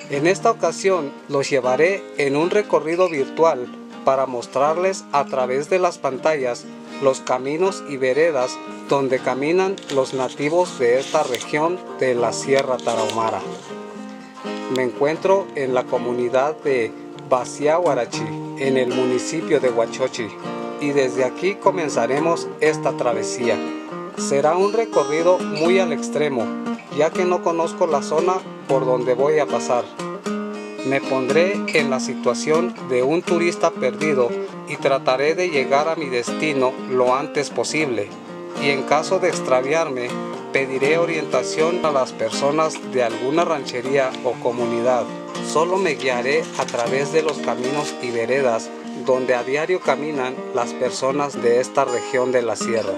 En esta ocasión los llevaré en un recorrido virtual para mostrarles a través de las pantallas los caminos y veredas donde caminan los nativos de esta región de la Sierra Tarahumara. Me encuentro en la comunidad de Baciahuarachi, en el municipio de Huachochi, y desde aquí comenzaremos esta travesía. Será un recorrido muy al extremo, ya que no conozco la zona por donde voy a pasar. Me pondré en la situación de un turista perdido y trataré de llegar a mi destino lo antes posible. Y en caso de extraviarme, pediré orientación a las personas de alguna ranchería o comunidad. Solo me guiaré a través de los caminos y veredas donde a diario caminan las personas de esta región de la sierra.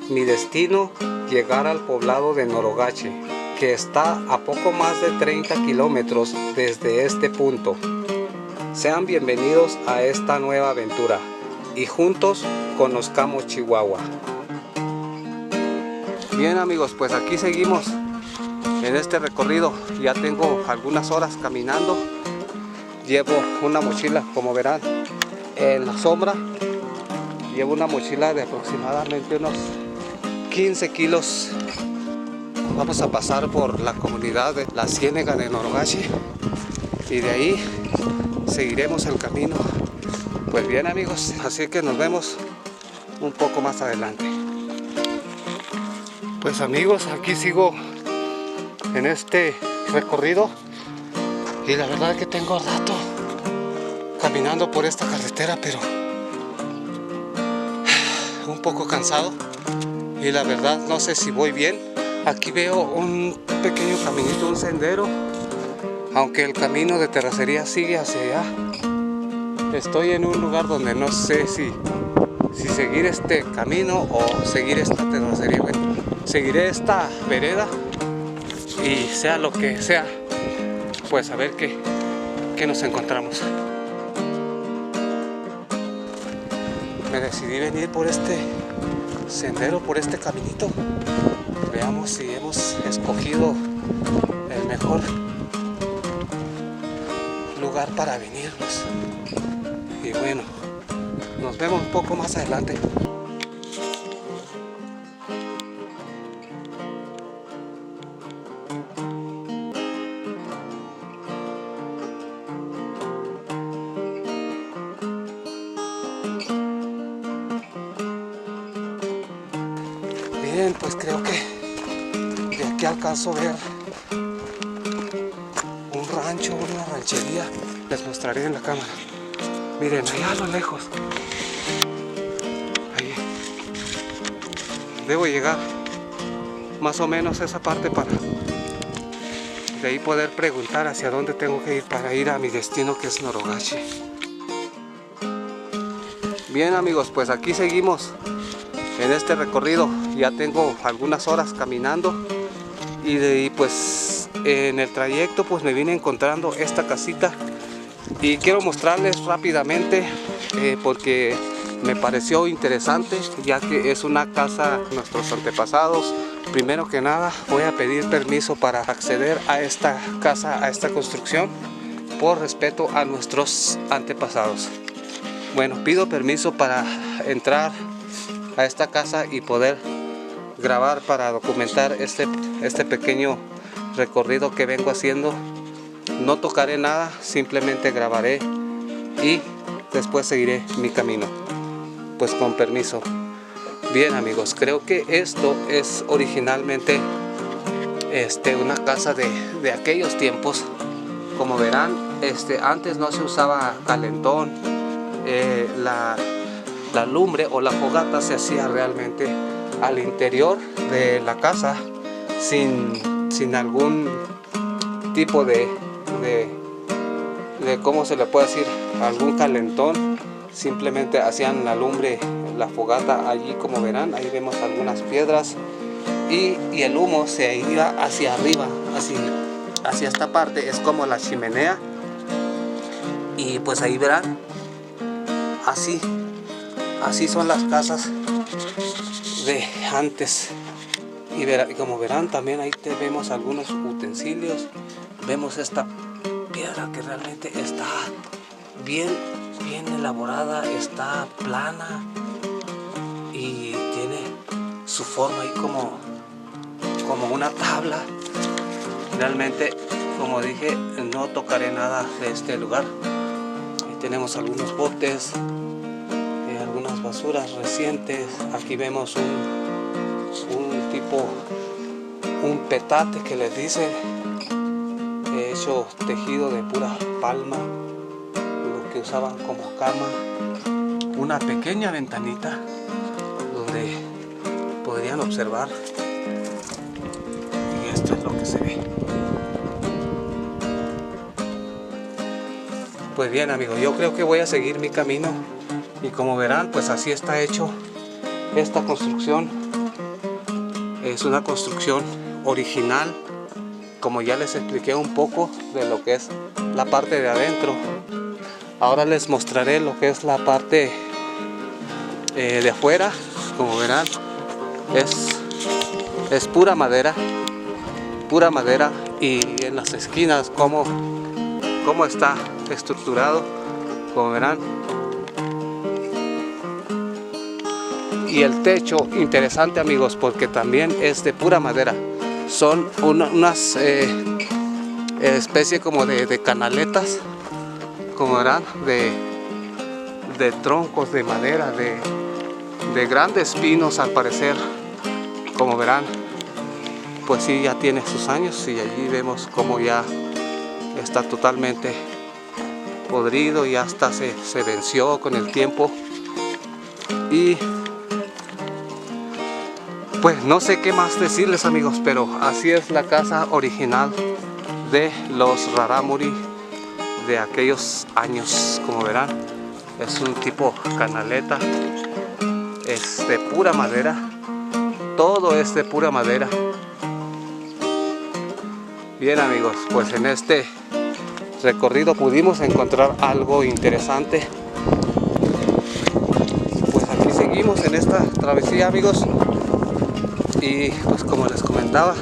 Mi destino, llegar al poblado de Norogache, que está a poco más de 30 kilómetros desde este punto. Sean bienvenidos a esta nueva aventura y juntos conozcamos Chihuahua. Bien amigos, pues aquí seguimos en este recorrido. Ya tengo algunas horas caminando. Llevo una mochila, como verán, en la sombra. Llevo una mochila de aproximadamente unos 15 kilos. Vamos a pasar por la comunidad de la Ciénega de Norogache y de ahí seguiremos el camino. Pues bien amigos, así que nos vemos un poco más adelante. Pues amigos, aquí sigo en este recorrido y la verdad es que tengo rato caminando por esta carretera, pero un poco cansado y la verdad no sé si voy bien. Aquí veo un pequeño caminito, un sendero, aunque el camino de terracería sigue hacia allá. Estoy en un lugar donde no sé si seguir este camino o seguir esta terracería. Bueno, seguiré esta vereda y sea lo que sea, pues a ver qué nos encontramos. Me decidí venir por este sendero, por este caminito. Veamos si hemos escogido el mejor lugar para venirnos. Y bueno, nos vemos un poco más adelante. Bien, pues creo que de aquí alcanzo a ver un rancho, una ranchería. Les mostraré en la cámara. Miren, allá a lo lejos. Ahí. Debo llegar más o menos a esa parte para de ahí poder preguntar hacia dónde tengo que ir para ir a mi destino, que es Norogache. Bien amigos, pues aquí seguimos en este recorrido. Ya tengo algunas horas caminando y pues en el trayecto pues me vine encontrando esta casita y quiero mostrarles rápidamente porque me pareció interesante, ya que es una casa de nuestros antepasados. Primero que nada voy a pedir permiso para acceder a esta casa, a esta construcción, por respeto a nuestros antepasados. Bueno, pido permiso para entrar a esta casa y poder grabar para documentar este pequeño recorrido que vengo haciendo. No tocaré nada, simplemente grabaré y después seguiré mi camino. Pues con permiso. Bien amigos, creo que esto es originalmente una casa de aquellos tiempos. Como verán, antes no se usaba calentón. La lumbre o la fogata se hacía realmente al interior de la casa sin algún tipo de cómo se le puede decir, algún calentón. Simplemente hacían la lumbre, la fogata allí. Como verán, ahí vemos algunas piedras y el humo se iba hacia arriba, hacia esta parte, es como la chimenea. Y pues ahí verán, así son las casas de antes. Y como verán también ahí vemos algunos utensilios. Vemos esta piedra que realmente está bien elaborada, está plana y tiene su forma ahí como una tabla. Realmente, como dije, no tocaré nada de este lugar. Ahí tenemos algunos botes, algunas basuras recientes. Aquí vemos un petate que les dicen, hecho tejido de pura palma, lo que usaban como cama. Una pequeña ventanita donde podrían observar, y esto es lo que se ve. Pues bien, amigos, yo creo que voy a seguir mi camino, y como verán, pues así está hecho esta construcción. Es una construcción original, como ya les expliqué un poco de lo que es la parte de adentro. Ahora les mostraré lo que es la parte de afuera. Como verán, es pura madera, y en las esquinas cómo está estructurado, como verán. Y el techo, interesante, amigos, porque también es de pura madera. Son unas especie como de canaletas, como verán, de troncos de madera, de grandes pinos al parecer. Como verán, pues sí, ya tiene sus años, y allí vemos como ya está totalmente podrido y hasta se venció con el tiempo. Y pues no sé qué más decirles, amigos, pero así es la casa original de los Rarámuri de aquellos años. Como verán, es un tipo canaleta, es de pura madera, todo es de pura madera. Bien, amigos, pues en este recorrido pudimos encontrar algo interesante. Pues aquí seguimos en esta travesía, amigos, y pues como les comentaba,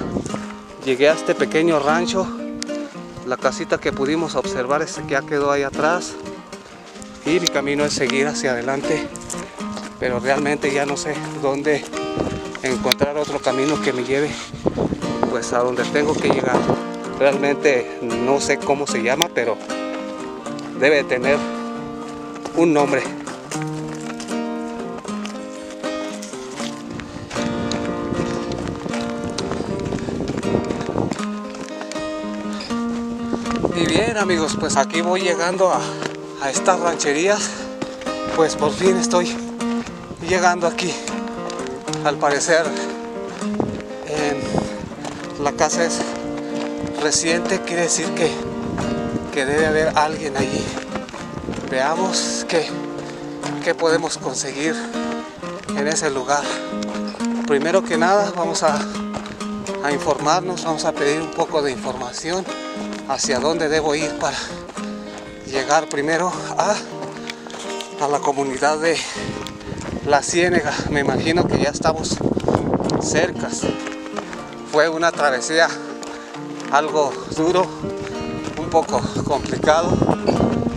llegué a este pequeño rancho. La casita que pudimos observar es que ya quedó ahí atrás, y mi camino es seguir hacia adelante, pero realmente ya no sé dónde encontrar otro camino que me lleve pues a donde tengo que llegar. Realmente no sé cómo se llama, pero debe tener un nombre. Y bien, amigos, pues aquí voy llegando a estas rancherías. Pues por fin estoy llegando aquí. Al parecer la casa es reciente, quiere decir que debe haber alguien allí. Veamos qué podemos conseguir en ese lugar. Primero que nada vamos a informarnos, vamos a pedir un poco de información hacia dónde debo ir para llegar primero a la comunidad de La Ciénega. Me imagino que ya estamos cerca. Fue una travesía algo duro, un poco complicado,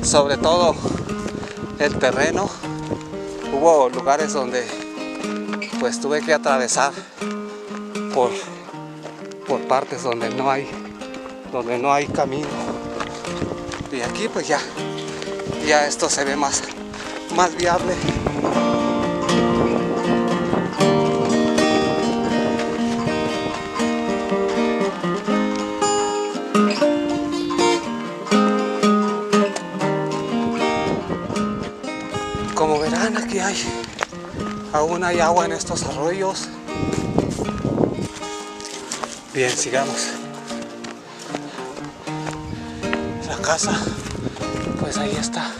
sobre todo el terreno. Hubo lugares donde pues tuve que atravesar por partes donde no hay camino, y aquí pues ya esto se ve más viable. Como verán, aquí aún hay agua en estos arroyos. Bien, sigamos. La casa, pues ahí está,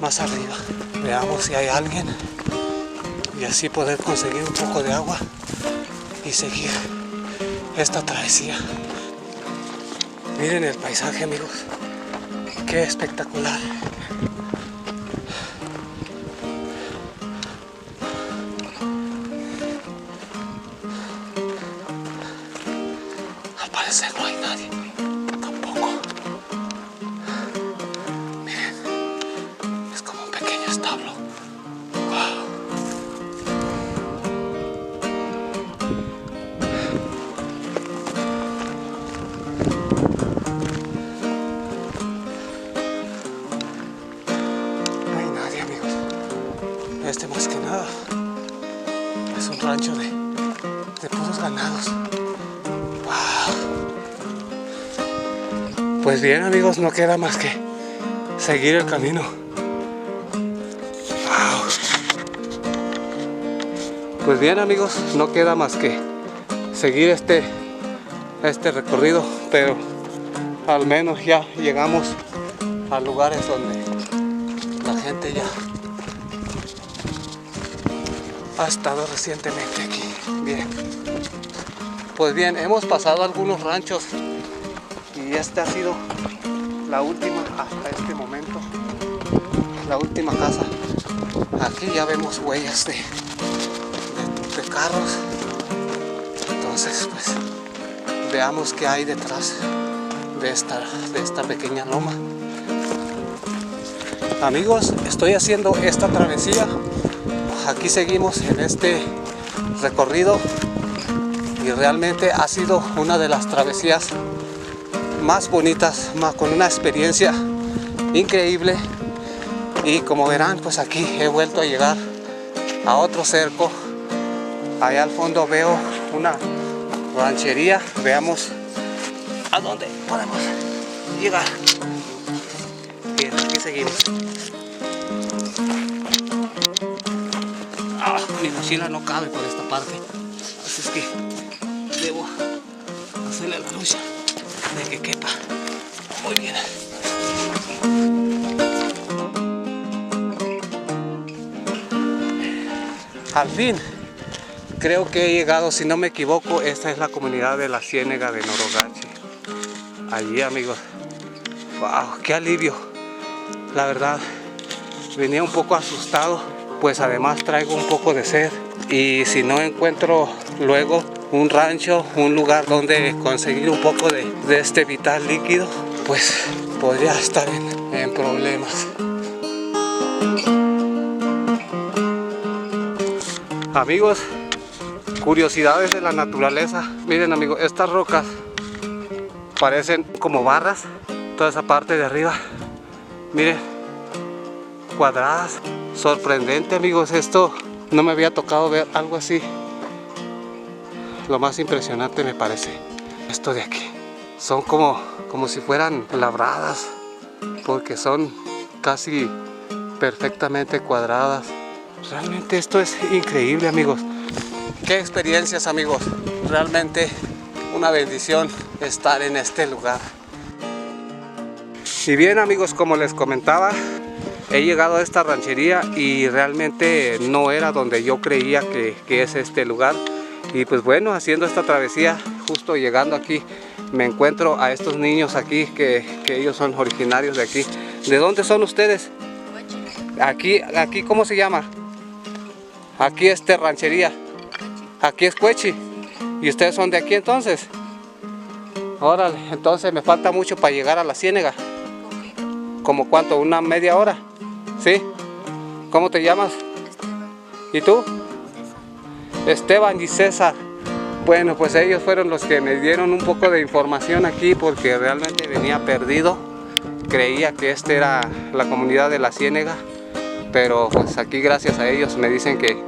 más arriba. Veamos si hay alguien, y así poder conseguir un poco de agua y seguir esta travesía. Miren el paisaje, amigos, qué espectacular. Al parecer no hay nadie tampoco. Wow. Pues bien, amigos, no queda más que seguir el camino. Wow. Pues bien, amigos, no queda más que seguir este recorrido, pero al menos ya llegamos a lugares donde la gente ya ha estado recientemente aquí. Bien, pues bien, hemos pasado algunos ranchos y esta ha sido la última hasta este momento, la última casa. Aquí ya vemos huellas de carros. Entonces, pues veamos qué hay detrás de esta pequeña loma. Amigos, estoy haciendo esta travesía. Aquí seguimos en este recorrido y realmente ha sido una de las travesías más bonitas, con una experiencia increíble. Y como verán, pues aquí he vuelto a llegar a otro cerco. Allá al fondo veo una ranchería. Veamos a dónde podemos llegar. Bien, aquí seguimos. Mi mochila no cabe por esta parte, así es que debo hacerle la lucha de que quepa. Muy bien. Al fin, creo que he llegado, si no me equivoco, esta es la comunidad de la Ciénega de Norogache. Allí, amigos. Wow, qué alivio. La verdad, venía un poco asustado, pues además traigo un poco de sed. Y si no encuentro luego un rancho, un lugar donde conseguir un poco de este vital líquido, pues podría estar en problemas. Amigos, curiosidades de la naturaleza. Miren, amigos, estas rocas parecen como barras. Toda esa parte de arriba, miren, cuadradas. Sorprendente, amigos, esto no me había tocado ver algo así. Lo más impresionante me parece esto de aquí. Son como si fueran labradas, porque son casi perfectamente cuadradas. Realmente esto es increíble, amigos. Qué experiencias, amigos. Realmente una bendición estar en este lugar. Y bien, amigos, como les comentaba, he llegado a esta ranchería y realmente no era donde yo creía que es este lugar. Y pues bueno, haciendo esta travesía, justo llegando aquí, me encuentro a estos niños aquí que ellos son originarios de aquí. ¿De dónde son ustedes? Aquí ¿cómo se llama? Aquí ranchería. Aquí es Cuechi. ¿Y ustedes son de aquí entonces? Órale, entonces me falta mucho para llegar a la Ciénega. ¿Como cuánto? ¿Una media hora? ¿Sí? ¿Cómo te llamas? ¿Y tú? Esteban y César. Bueno, pues ellos fueron los que me dieron un poco de información aquí, porque realmente venía perdido. Creía que esta era la comunidad de la Ciénega, pero pues aquí gracias a ellos me dicen que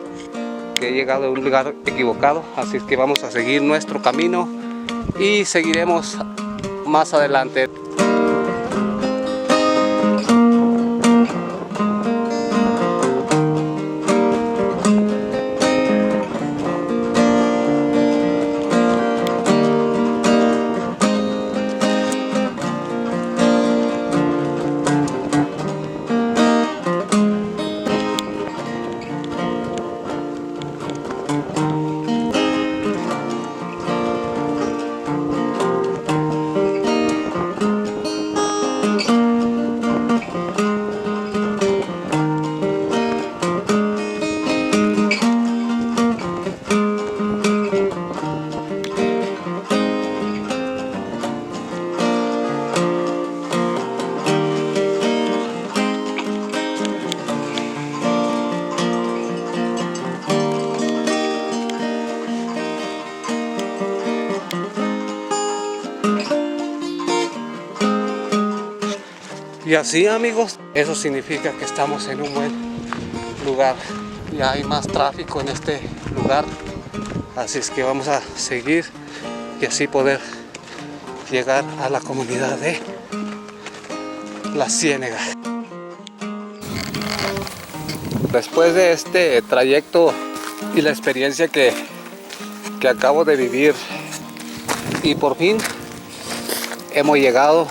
he llegado a un lugar equivocado. Así es que vamos a seguir nuestro camino y seguiremos más adelante. Y así, amigos, eso significa que estamos en un buen lugar. Ya hay más tráfico en este lugar. Así es que vamos a seguir y así poder llegar a la comunidad de La Ciénega. Después de este trayecto y la experiencia que acabo de vivir, y por fin hemos llegado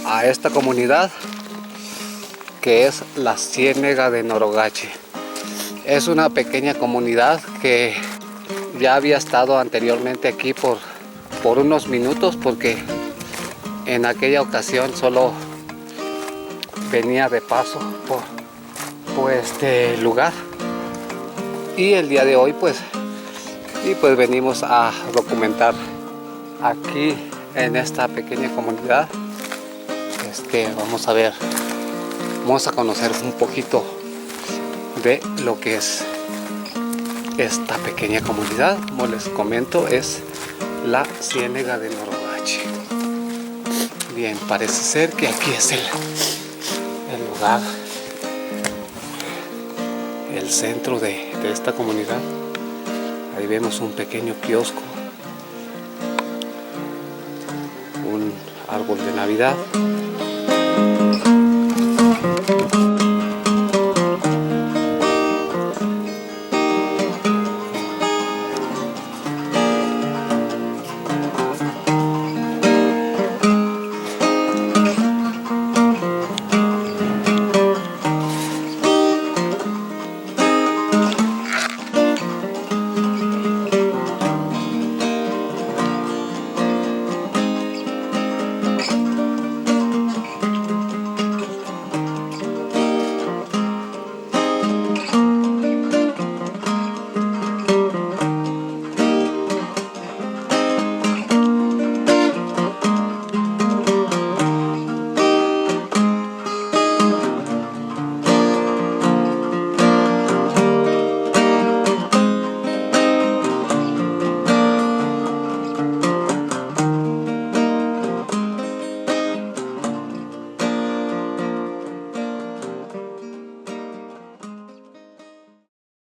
a esta comunidad que es La Ciénega de Norogache. Es una pequeña comunidad que ya había estado anteriormente aquí por unos minutos, porque en aquella ocasión solo venía de paso por este lugar, y el día de hoy pues venimos a documentar aquí en esta pequeña comunidad. Vamos a conocer un poquito de lo que es esta pequeña comunidad. Como les comento, es La Ciénega de Norogache. Bien, parece ser que aquí es el lugar, el centro de esta comunidad. Ahí vemos un pequeño kiosco, un árbol de Navidad.